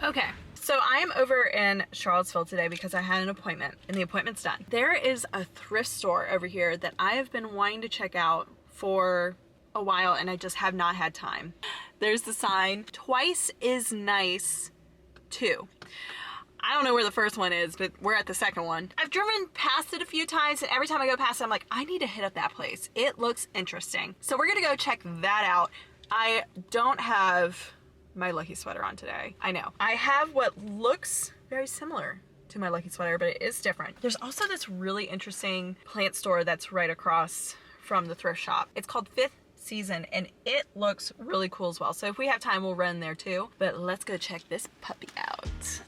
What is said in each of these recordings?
Okay, so I am over in Charlottesville today because I had an appointment and the appointment's done. There is a thrift store over here that I have been wanting to check out for a while and I just have not had time. There's the sign, twice is nice too. I don't know where the first one is, but we're at the second one. I've driven past it a few times and every time I go past it, I'm like, I need to hit up that place. It looks interesting. So we're gonna go check that out. I don't have my lucky sweater on today. I know. I have what looks very similar to my lucky sweater, but it is different. There's also this really interesting plant store that's right across from the thrift shop. It's called Fifth Season and it looks really cool as well. So if we have time, we'll run there too. But let's go check this puppy out.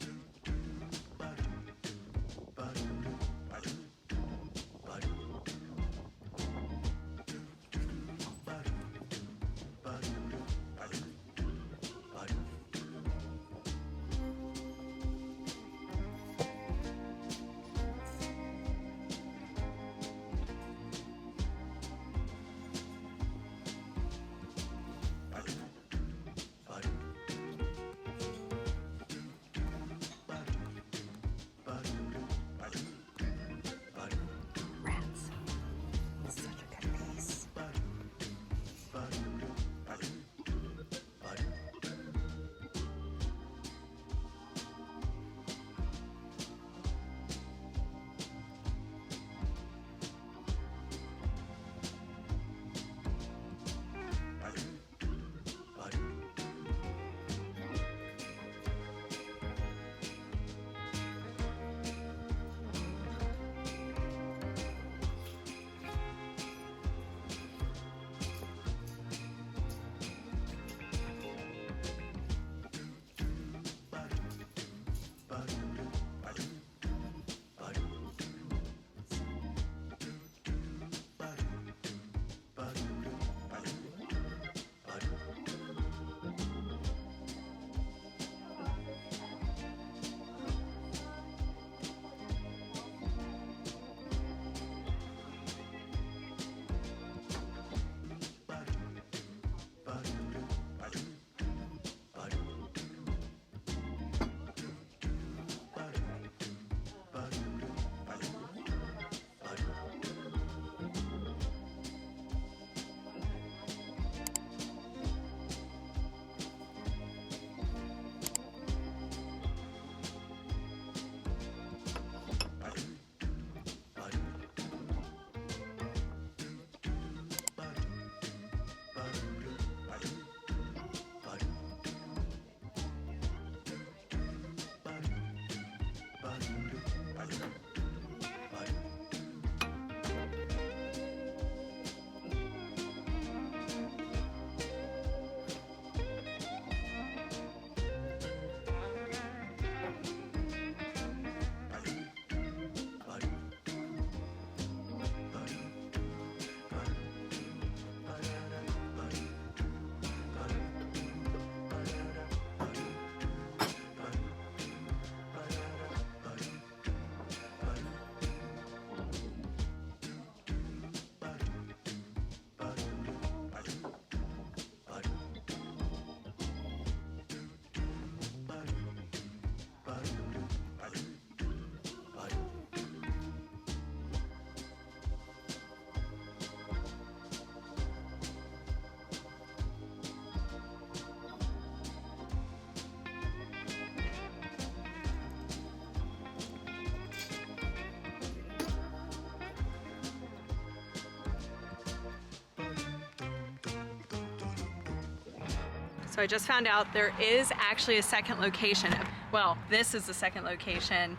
So I just found out there is actually a second location. Well, this is the second location,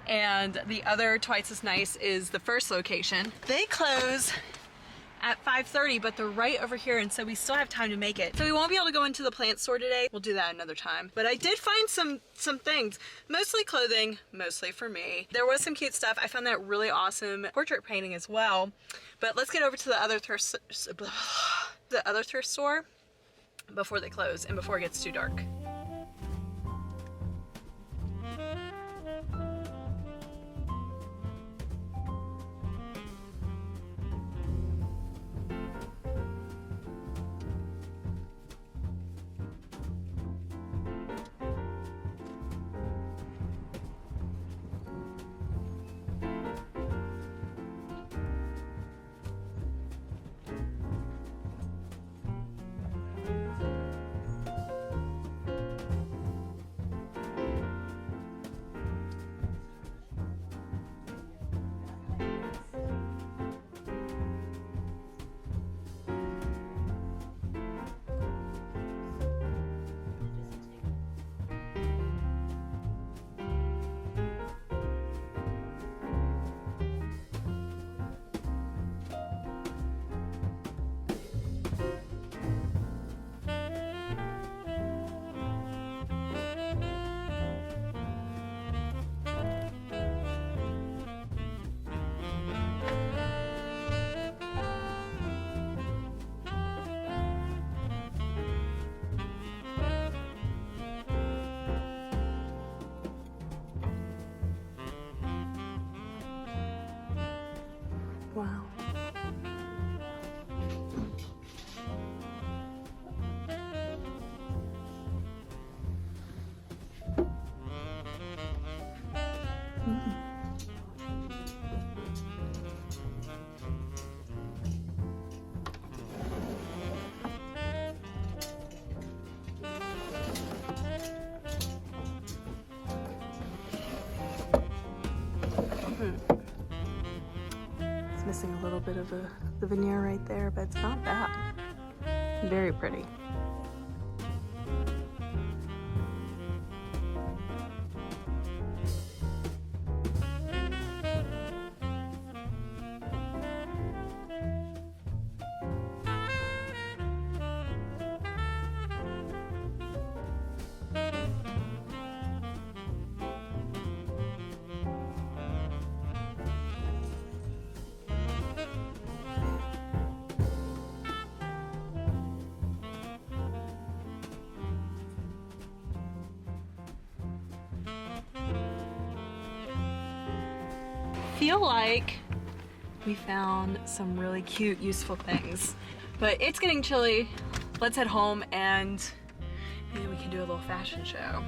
and the other twice as nice is the first location. They close at 5:30, but they're right over here, and so we still have time to make it. So we won't be able to go into the plant store today. We'll do that another time. But I did find some things, mostly clothing, mostly for me. There was some cute stuff. I found that really awesome portrait painting as well. But let's get over to the other thrift store before they close and before it gets too dark. Wow. It's missing a little bit of the veneer right there, but it's not bad. Very pretty. Feel like we found some really cute, useful things, but it's getting chilly. Let's head home and maybe we can do a little fashion show.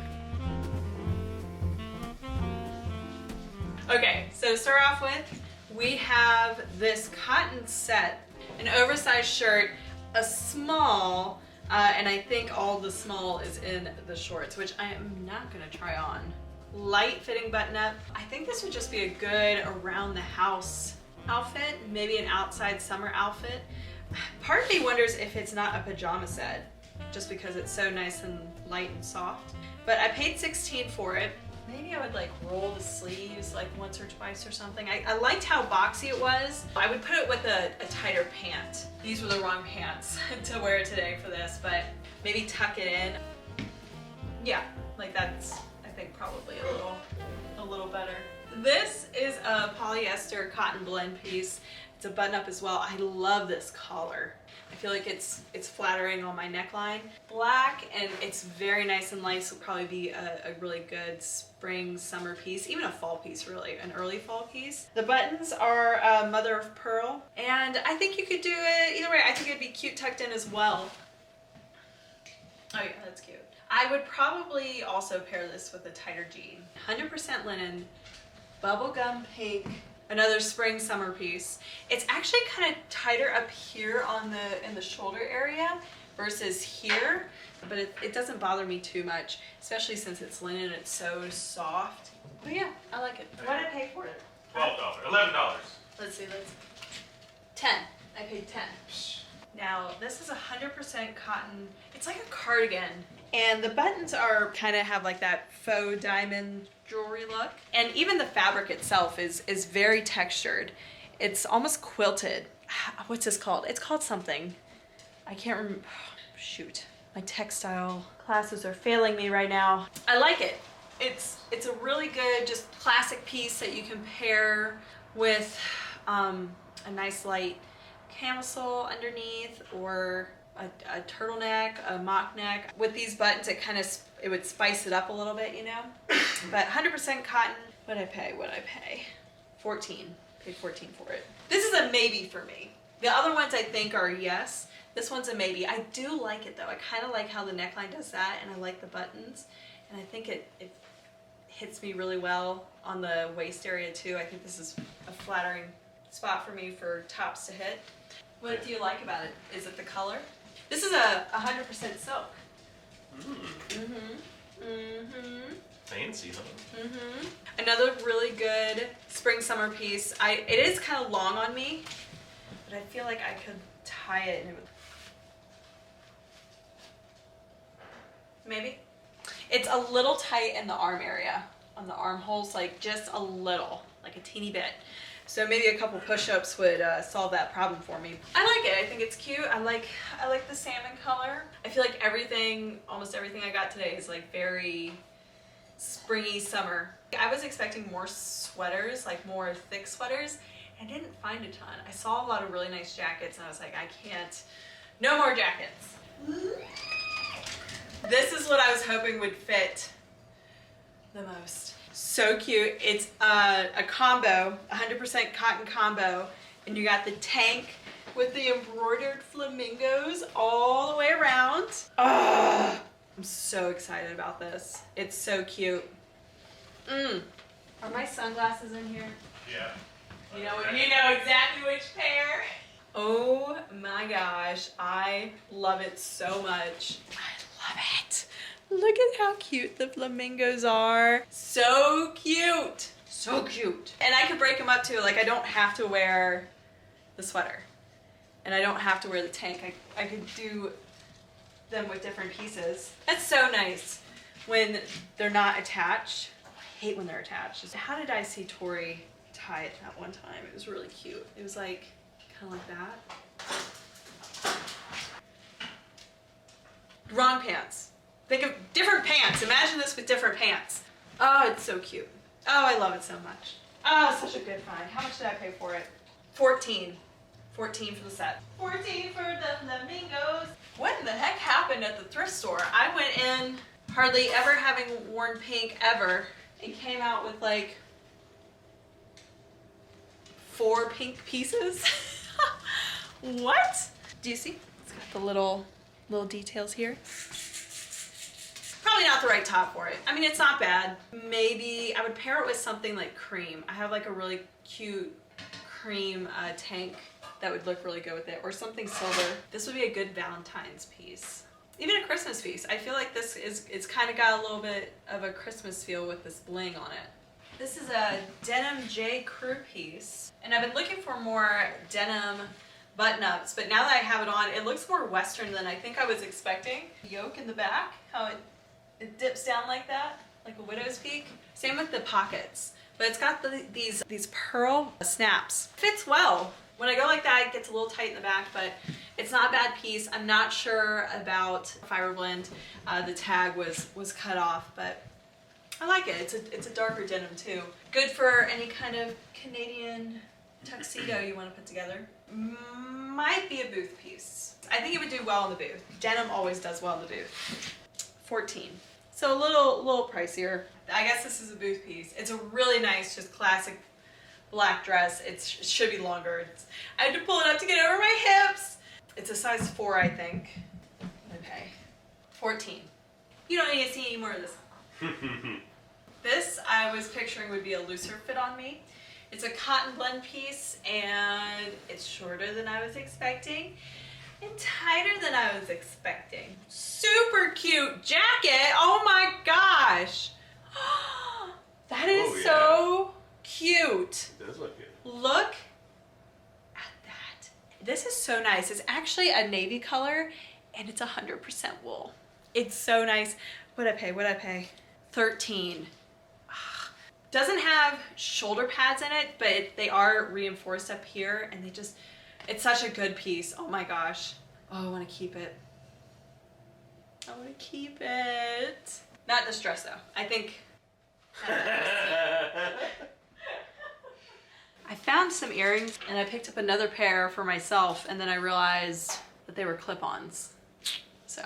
Okay, so to start off with, we have this cotton set, an oversized shirt, a small, and I think all the small is in the shorts, which I am not gonna try on. Light fitting button up. I think this would just be a good around the house outfit, maybe an outside summer outfit. Part of me wonders if it's not a pajama set, just because it's so nice and light and soft. But I paid $16 for it. Maybe I would like roll the sleeves like once or twice or something. I liked how boxy it was. I would put it with a tighter pant. These were the wrong pants to wear today for this, but maybe tuck it in. Yeah, like that's, I think probably a little better. This is a polyester cotton blend piece. It's a button up as well. I love this collar. I feel like it's flattering on my neckline. Black, and it's very nice and light, so it'll probably be a really good spring, summer piece, even a fall piece really, an early fall piece. The buttons are mother of pearl, and I think you could do it either way. I think it'd be cute tucked in as well. Oh yeah, that's cute. I would probably also pair this with a tighter jean. 100% linen, bubblegum pink, another spring summer piece. It's actually kind of tighter up here on in the shoulder area versus here, but it doesn't bother me too much, especially since it's linen and it's so soft. But yeah, I like it. What did I pay for it? $12, $11. Let's see, 10. I paid 10. Now, this is 100% cotton. It's like a cardigan. And the buttons are kind of have like that faux diamond jewelry look. And even the fabric itself is very textured. It's almost quilted. What's this called? It's called something. I can't remember. Shoot. My textile classes are failing me right now. I like it. It's a really good, just classic piece that you can pair with a nice light camisole underneath, or a turtleneck, a mock neck. With these buttons, it would spice it up a little bit, you know? But 100% cotton. What'd I pay? 14. Paid 14 for it. This is a maybe for me. The other ones I think are yes. This one's a maybe. I do like it though. I kind of like how the neckline does that, and I like the buttons. And I think it hits me really well on the waist area too. I think this is a flattering spot for me for tops to hit. What do you like about it? Is it the color? This is a 100% silk. Fancy, huh? Another really good spring summer piece. It is kind of long on me, but I feel like I could tie it and it would... Maybe? It's a little tight in the arm area, on the armholes, like just a little, like a teeny bit. So maybe a couple push-ups would solve that problem for me. I like it. I think it's cute. I like the salmon color. I feel like almost everything I got today is like very springy summer. I was expecting more sweaters, like more thick sweaters. I didn't find a ton. I saw a lot of really nice jackets and I was like, I can't, no more jackets. This is what I was hoping would fit the most. So cute. It's a combo, 100% cotton combo. And you got the tank with the embroidered flamingos all the way around. Oh, I'm so excited about this. It's so cute. Are my sunglasses in here? Yeah. You know exactly which pair. Oh my gosh, I love it so much. I love it. Look at how cute the flamingos are. So cute. So cute. And I could break them up too. Like I don't have to wear the sweater. And I don't have to wear the tank. I could do them with different pieces. That's so nice when they're not attached. I hate when they're attached. How did I see Tori tie it that one time? It was really cute. It was like, kind of like that. Wrong pants. Think of different pants. Imagine this with different pants. Oh, it's so cute. Oh, I love it so much. Oh, such a good find. How much did I pay for it? 14. 14 for the set. 14 for the flamingos. What in the heck happened at the thrift store? I went in hardly ever having worn pink ever and came out with like 4 pink pieces. What? Do you see? It's got the little details here. Probably not the right top for it. I mean, it's not bad. Maybe I would pair it with something like cream. I have like a really cute cream tank that would look really good with it, or something silver. This would be a good Valentine's piece. Even a Christmas piece. I feel like it's kind of got a little bit of a Christmas feel with this bling on it. This is a denim J. Crew piece, and I've been looking for more denim button-ups, but now that I have it on, it looks more Western than I think I was expecting. Yoke in the back, how it dips down like that, like a widow's peak. Same with the pockets, but it's got these pearl snaps. Fits well. When I go like that, it gets a little tight in the back, but it's not a bad piece. I'm not sure about fiber blend. The tag was cut off, but I like it. It's a darker denim too. Good for any kind of Canadian tuxedo you want to put together. Might be a booth piece. I think it would do well in the booth. Denim always does well in the booth. 14. So a little pricier. I guess this is a booth piece. It's a really nice, just classic black dress. It should be longer. I had to pull it up to get over my hips. It's a size 4, I think. Okay. 14. You don't need to see any more of this. This I was picturing would be a looser fit on me. It's a cotton blend piece and it's shorter than I was expecting and tighter than I was expecting. Super cute jacket. Oh my gosh. That is so cute. It does look good. Look at that. This is so nice. It's actually a navy color and it's 100% wool. It's so nice. What'd I pay? 13. Doesn't have shoulder pads in it, but they are reinforced up here and it's such a good piece. Oh my gosh. Oh, I want to keep it. I want to keep it. Not this dress though. I think. I found some earrings and I picked up another pair for myself and then I realized that they were clip-ons. So,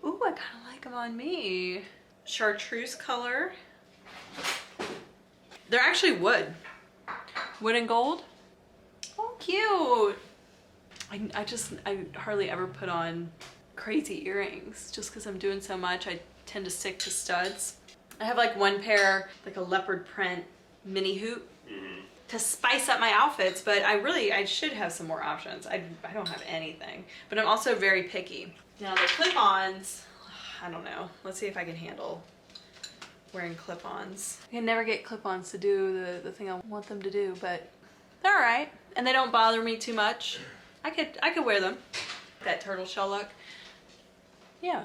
ooh, I kind of like them on me. Chartreuse color. They're actually wood. Wood and gold. Oh, cute. I hardly ever put on crazy earrings just because I'm doing so much. I tend to stick to studs. I have like one pair, like a leopard print mini hoop to spice up my outfits, but I should have some more options. I don't have anything, but I'm also very picky. Now the clip-ons, I don't know. Let's see if I can handle wearing clip-ons. I can never get clip-ons to do the thing I want them to do, but they're all right. And they don't bother me too much. I could wear them. That turtle shell look. Yeah.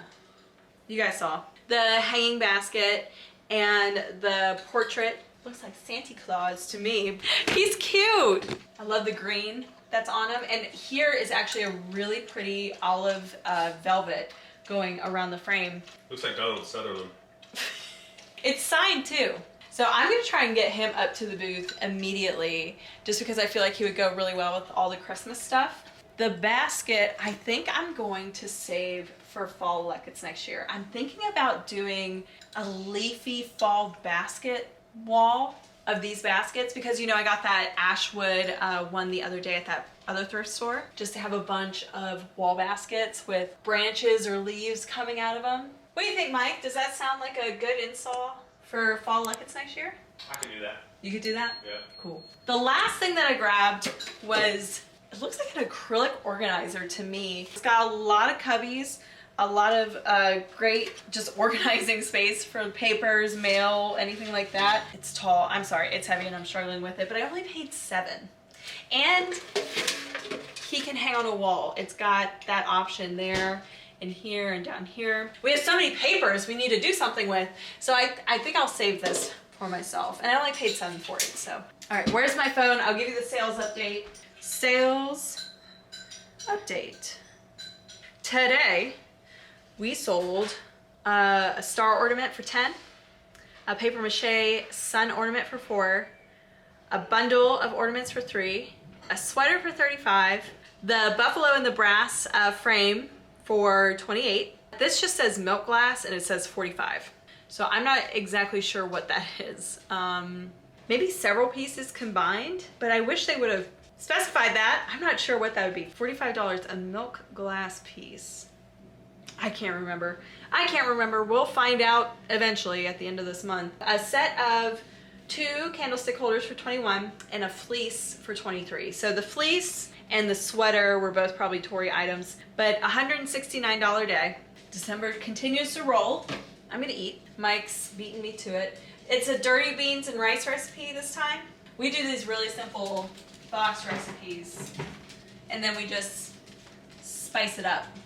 You guys saw. The hanging basket and the portrait. Looks like Santa Claus to me. He's cute. I love the green that's on him. And here is actually a really pretty olive velvet going around the frame. Looks like Donald Sutherland. It's signed too. So I'm gonna try and get him up to the booth immediately just because I feel like he would go really well with all the Christmas stuff. The basket, I think I'm going to save for fall buckets next year. I'm thinking about doing a leafy fall basket wall of these baskets because, you know, I got that Ashwood one the other day at that other thrift store, just to have a bunch of wall baskets with branches or leaves coming out of them. What do you think, Mike? Does that sound like a good install for fall Luckets next year? I can do that. You could do that? Yeah. Cool. The last thing that I grabbed was, it looks like an acrylic organizer to me. It's got a lot of cubbies, a lot of great just organizing space for papers, mail, anything like that. It's tall. I'm sorry, it's heavy and I'm struggling with it, but I only paid $7. And he can hang on a wall. It's got that option there and here and down here. We have so many papers we need to do something with. So I think I'll save this for myself. And I only paid $7 for it, so. All right, where's my phone? I'll give you the sales update. Sales update. Today, we sold a star ornament for 10, a paper mache sun ornament for 4, a bundle of ornaments for 3, a sweater for 35, the buffalo and the brass frame for 28. This just says milk glass and it says 45. So I'm not exactly sure what that is. Maybe several pieces combined, but I wish they would have specified that. I'm not sure what that would be. $45, a milk glass piece. I can't remember. We'll find out eventually at the end of this month. A set of 2 candlestick holders for 21 and a fleece for 23. So the fleece and the sweater were both probably Tori items, but $169 day. December continues to roll. I'm gonna eat. Mike's beating me to it. It's a dirty beans and rice recipe this time. We do these really simple box recipes and then we just spice it up.